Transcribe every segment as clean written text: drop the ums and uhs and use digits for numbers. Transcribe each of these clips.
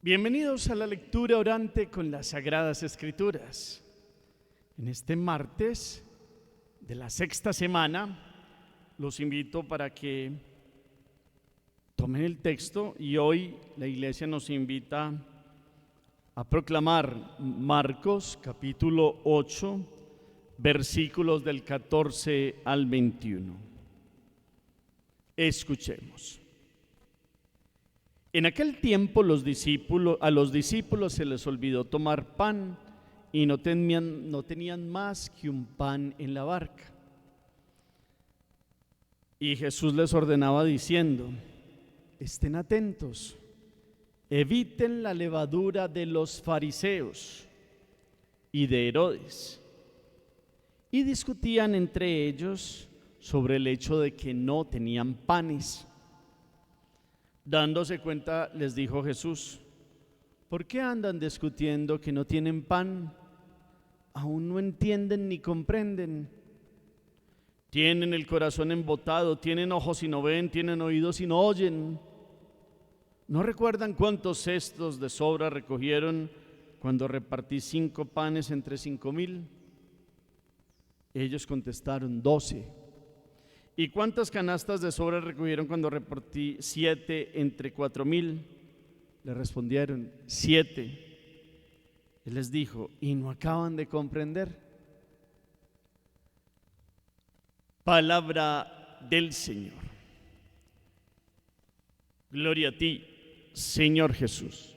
Bienvenidos a la lectura orante con las Sagradas Escrituras. En este martes de la sexta semana, los invito para que tomen el texto y hoy la iglesia nos invita a proclamar Marcos capítulo 8, versículos del 14 al 21. Escuchemos. En aquel tiempo a los discípulos se les olvidó tomar pan y no tenían más que un pan en la barca. Y Jesús les ordenaba diciendo: estén atentos, eviten la levadura de los fariseos y de Herodes. Y discutían entre ellos sobre el hecho de que no tenían panes. Dándose cuenta, les dijo Jesús: ¿por qué andan discutiendo que no tienen pan? ¿Aún no entienden ni comprenden? Tienen el corazón embotado, tienen ojos y no ven, tienen oídos y no oyen. ¿No recuerdan cuántos cestos de sobra recogieron cuando repartí 5 panes entre 5,000? Ellos contestaron: 12. ¿Y cuántas canastas de sobra recogieron cuando repartí 7 entre 4,000? Le respondieron: 7. Él les dijo: ¿y no acaban de comprender? Palabra del Señor. Gloria a ti, Señor Jesús.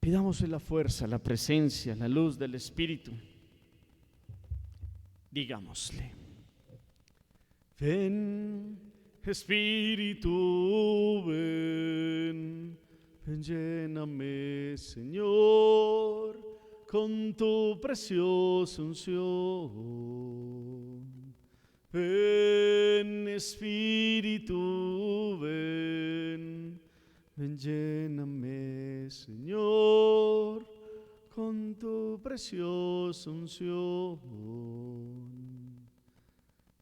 Pidámosle la fuerza, la presencia, la luz del Espíritu. Digámosle: ven, Espíritu, ven, ven, lléname, Señor, con tu preciosa unción. Ven, Espíritu, ven, ven, lléname, Señor, con tu preciosa unción.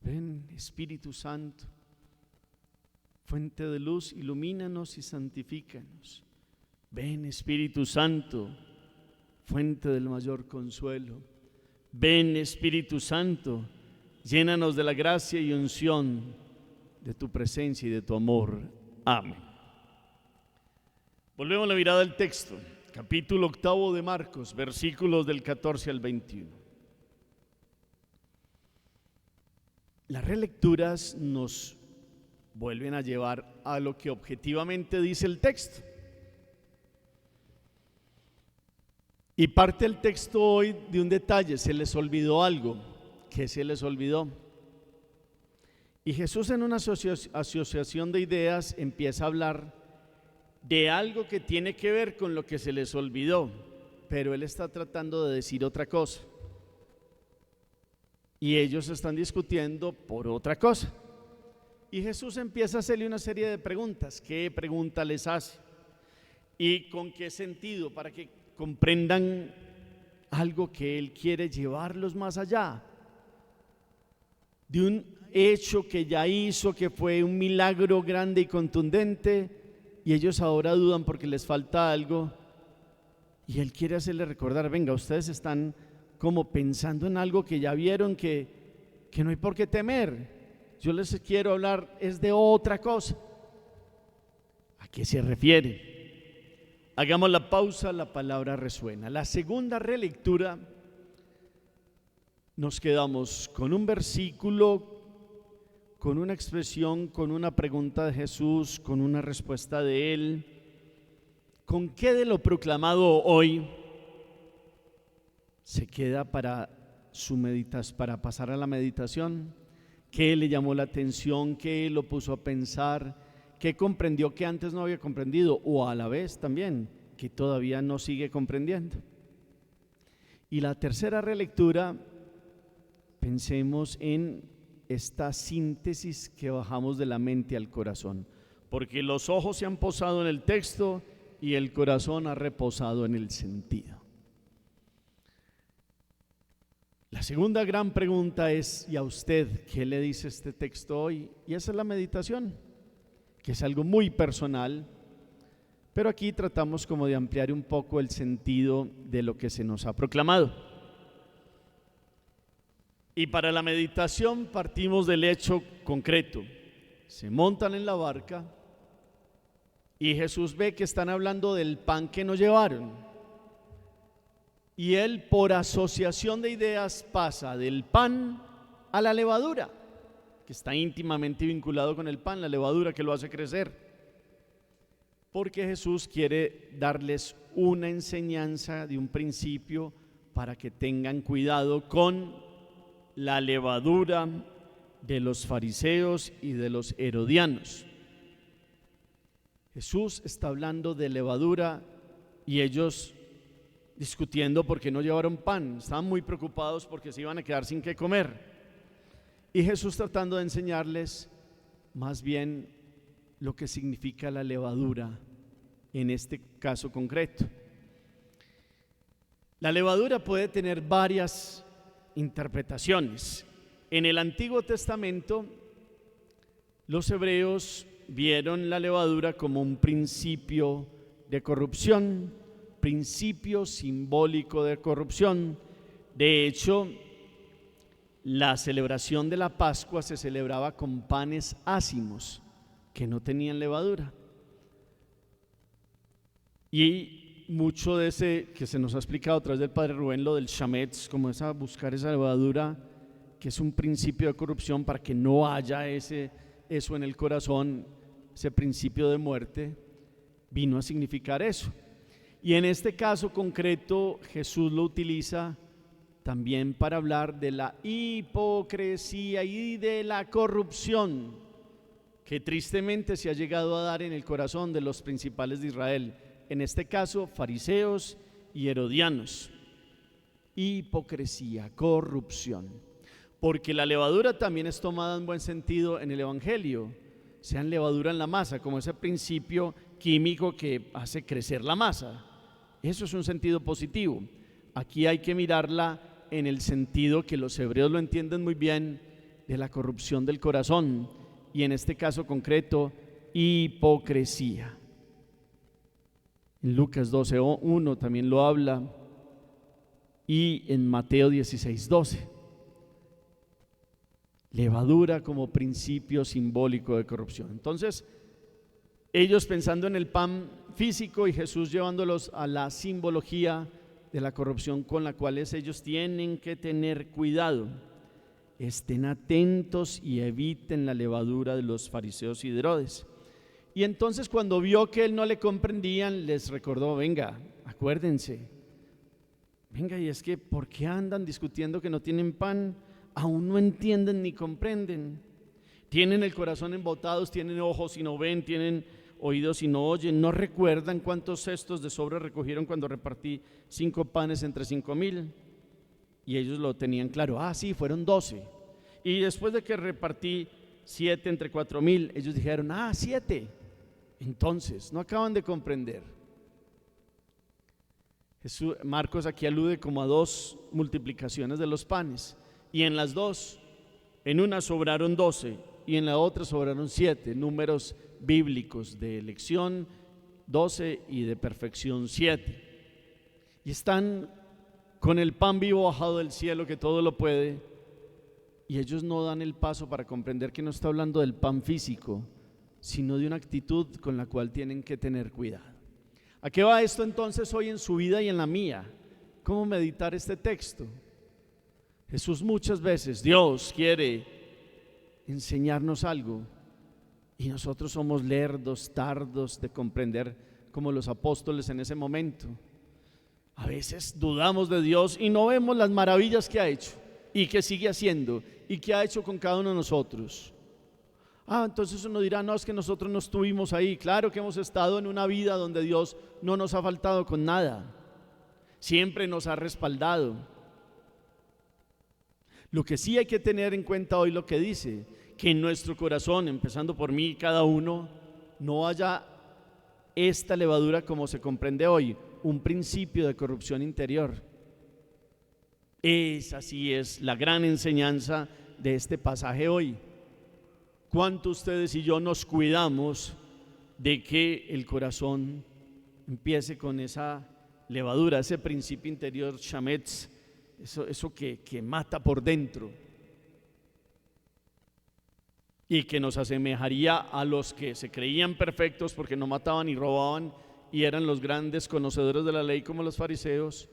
Ven, Espíritu Santo, fuente de luz, ilumínanos y santifícanos. Ven, Espíritu Santo, fuente del mayor consuelo. Ven, Espíritu Santo, llénanos de la gracia y unción de tu presencia y de tu amor. Amén. Volvemos la mirada al texto. Capítulo 8 de Marcos, versículos del 14 al 21. Las relecturas nos vuelven a llevar a lo que objetivamente dice el texto. Y parte el texto hoy de un detalle: se les olvidó algo. ¿Qué se les olvidó? Y Jesús, en una asociación de ideas, empieza a hablar de algo que tiene que ver con lo que se les olvidó, pero él está tratando de decir otra cosa y ellos están discutiendo por otra cosa. Y Jesús empieza a hacerle una serie de preguntas. ¿Qué pregunta les hace? ¿Y con qué sentido? Para que comprendan algo que él quiere llevarlos más allá de un hecho que ya hizo, que fue un milagro grande y contundente. Y ellos ahora dudan porque les falta algo. Y él quiere hacerles recordar: venga, ustedes están como pensando en algo que ya vieron, que no hay por qué temer. Yo les quiero hablar es de otra cosa. ¿A qué se refiere? Hagamos la pausa, la palabra resuena. La segunda relectura, nos quedamos con un versículo, con una expresión, con una pregunta de Jesús, con una respuesta de él. ¿Con qué de lo proclamado hoy se queda para pasar a la meditación? ¿Qué le llamó la atención? ¿Qué lo puso a pensar? ¿Qué comprendió que antes no había comprendido? O a la vez también, que todavía no sigue comprendiendo. Y la tercera relectura, pensemos en esta síntesis que bajamos de la mente al corazón, porque los ojos se han posado en el texto y el corazón ha reposado en el sentido. La segunda gran pregunta es: ¿y a usted qué le dice este texto hoy? Y esa es la meditación. que es algo muy personal, pero aquí tratamos como de ampliar un poco el sentido de lo que se nos ha proclamado. Y para la meditación partimos del hecho concreto. Se montan en la barca y Jesús ve que están hablando del pan que no llevaron. Y él, por asociación de ideas, pasa del pan a la levadura, que está íntimamente vinculado con el pan, la levadura que lo hace crecer. Porque Jesús quiere darles una enseñanza de un principio para que tengan cuidado con la levadura de los fariseos y de los herodianos. Jesús está hablando de levadura y ellos discutiendo porque no llevaron pan, estaban muy preocupados porque se iban a quedar sin qué comer. Y Jesús tratando de enseñarles más bien lo que significa la levadura en este caso concreto. La levadura puede tener varias interpretaciones. En el Antiguo Testamento, los hebreos vieron la levadura como un principio de corrupción, principio simbólico de corrupción. De hecho, la celebración de la Pascua se celebraba con panes ácimos que no tenían levadura. Y mucho de ese que se nos ha explicado a través del Padre Rubén, lo del shametz, como es a buscar esa levadura, que es un principio de corrupción para que no haya eso en el corazón, ese principio de muerte, vino a significar eso. Y en este caso concreto, Jesús lo utiliza también para hablar de la hipocresía y de la corrupción que tristemente se ha llegado a dar en el corazón de los principales de Israel, en este caso fariseos y herodianos. Hipocresía, corrupción, porque la levadura también es tomada en buen sentido en el Evangelio, sean levadura en la masa, como ese principio químico que hace crecer la masa. Eso es un sentido positivo. Aquí hay que mirarla en el sentido que los hebreos lo entienden muy bien, de la corrupción del corazón, y en este caso concreto, hipocresía. En Lucas 12:1 también lo habla, y en Mateo 16:12. Levadura como principio simbólico de corrupción. Entonces, ellos pensando en el pan físico y Jesús llevándolos a la simbología de la corrupción con la cual ellos tienen que tener cuidado. Estén atentos y eviten la levadura de los fariseos y de Herodes. Y entonces cuando vio que él no le comprendían, les recordó: venga, acuérdense, venga, y es que ¿por qué andan discutiendo que no tienen pan? Aún no entienden ni comprenden. Tienen el corazón embotados, tienen ojos y no ven, tienen oídos y no oyen. ¿No recuerdan cuántos cestos de sobra recogieron cuando repartí 5 panes entre 5,000? Y ellos lo tenían claro. Sí, fueron 12. Y después de que repartí 7 entre 4,000, ellos dijeron: 7. Entonces, no acaban de comprender. Marcos aquí alude como a 2 multiplicaciones de los panes. Y en las 2, en una sobraron 12 y en la otra sobraron 7, números bíblicos de elección 12 y de perfección 7. Y están con el pan vivo bajado del cielo que todo lo puede, y ellos no dan el paso para comprender que no está hablando del pan físico, sino de una actitud con la cual tienen que tener cuidado. ¿A qué va esto entonces hoy en su vida y en la mía? ¿Cómo meditar este texto? Jesús muchas veces, Dios quiere enseñarnos algo y nosotros somos lerdos, tardos de comprender, como los apóstoles en ese momento. A veces dudamos de Dios y no vemos las maravillas que ha hecho y que sigue haciendo y que ha hecho con cada uno de nosotros. Entonces uno dirá: no, es que nosotros no estuvimos ahí. Claro que hemos estado en una vida donde Dios no nos ha faltado con nada, siempre nos ha respaldado. Lo que sí hay que tener en cuenta hoy, lo que dice, que en nuestro corazón, empezando por mí y cada uno, no haya esta levadura como se comprende hoy, un principio de corrupción interior. Esa sí es la gran enseñanza de este pasaje hoy. ¿cuánto ustedes y yo nos cuidamos de que el corazón empiece con esa levadura, ese principio interior, shametz, eso que mata por dentro y que nos asemejaría a los que se creían perfectos porque no mataban y robaban y eran los grandes conocedores de la ley como los fariseos,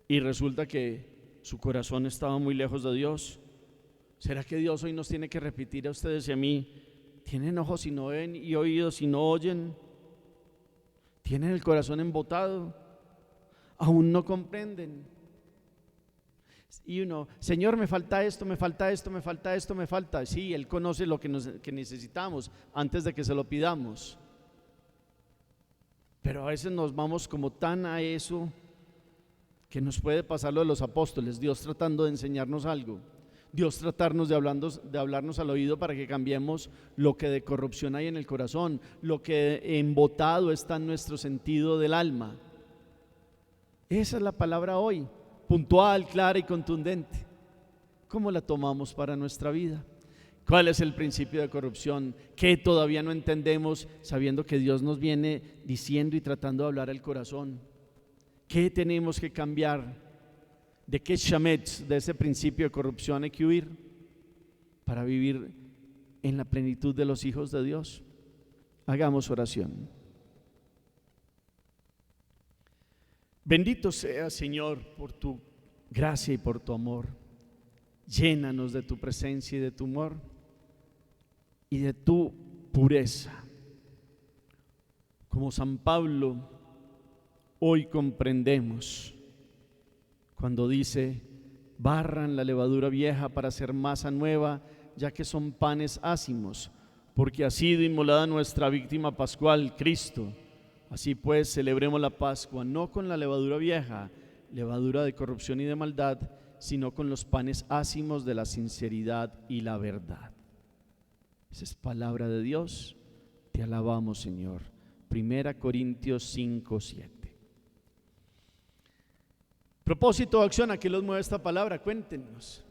y resulta que su corazón estaba muy lejos de Dios? ¿Será que Dios hoy nos tiene que repetir a ustedes y a mí: tienen ojos y no ven y oídos y no oyen? ¿Tienen el corazón embotado? ¿Aún no comprenden? Y uno: Señor, me falta esto, me falta esto, me falta esto, me falta. Sí, Él conoce lo que necesitamos antes de que se lo pidamos. Pero a veces nos vamos como tan a eso que nos puede pasar lo de los apóstoles, Dios tratando de enseñarnos algo, Dios tratarnos de hablarnos al oído para que cambiemos lo que de corrupción hay en el corazón, lo que embotado está en nuestro sentido del alma. Esa es la palabra hoy, puntual, clara y contundente. ¿Cómo la tomamos para nuestra vida? ¿Cuál es el principio de corrupción que todavía no entendemos, sabiendo que Dios nos viene diciendo y tratando de hablar al corazón? ¿Qué tenemos que cambiar? ¿De qué shametz, de ese principio de corrupción hay que huir para vivir en la plenitud de los hijos de Dios? Hagamos oración. Bendito seas, Señor, por tu gracia y por tu amor. Llénanos de tu presencia y de tu amor y de tu pureza. Como San Pablo, hoy comprendemos cuando dice: barran la levadura vieja para hacer masa nueva, ya que son panes ácimos, porque ha sido inmolada nuestra víctima pascual, Cristo. Así pues, celebremos la Pascua no con la levadura vieja, levadura de corrupción y de maldad, sino con los panes ácimos de la sinceridad y la verdad. Esa es palabra de Dios. Te alabamos, Señor. 1 Corintios 5:7. Propósito o acción, ¿a qué los mueve esta palabra? Cuéntenos.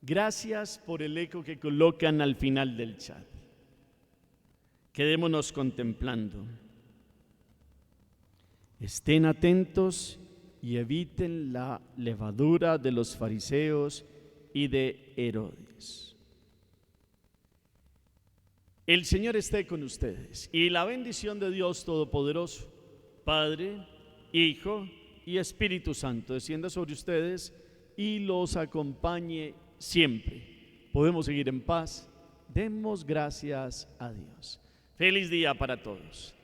Gracias por el eco que colocan al final del chat. Quedémonos contemplando. Estén atentos y eviten la levadura de los fariseos y de Herodes. El Señor esté con ustedes y la bendición de Dios Todopoderoso, Padre, Hijo y Espíritu Santo, descienda sobre ustedes y los acompañe siempre. Podemos seguir en paz. Demos gracias a Dios. Feliz día para todos.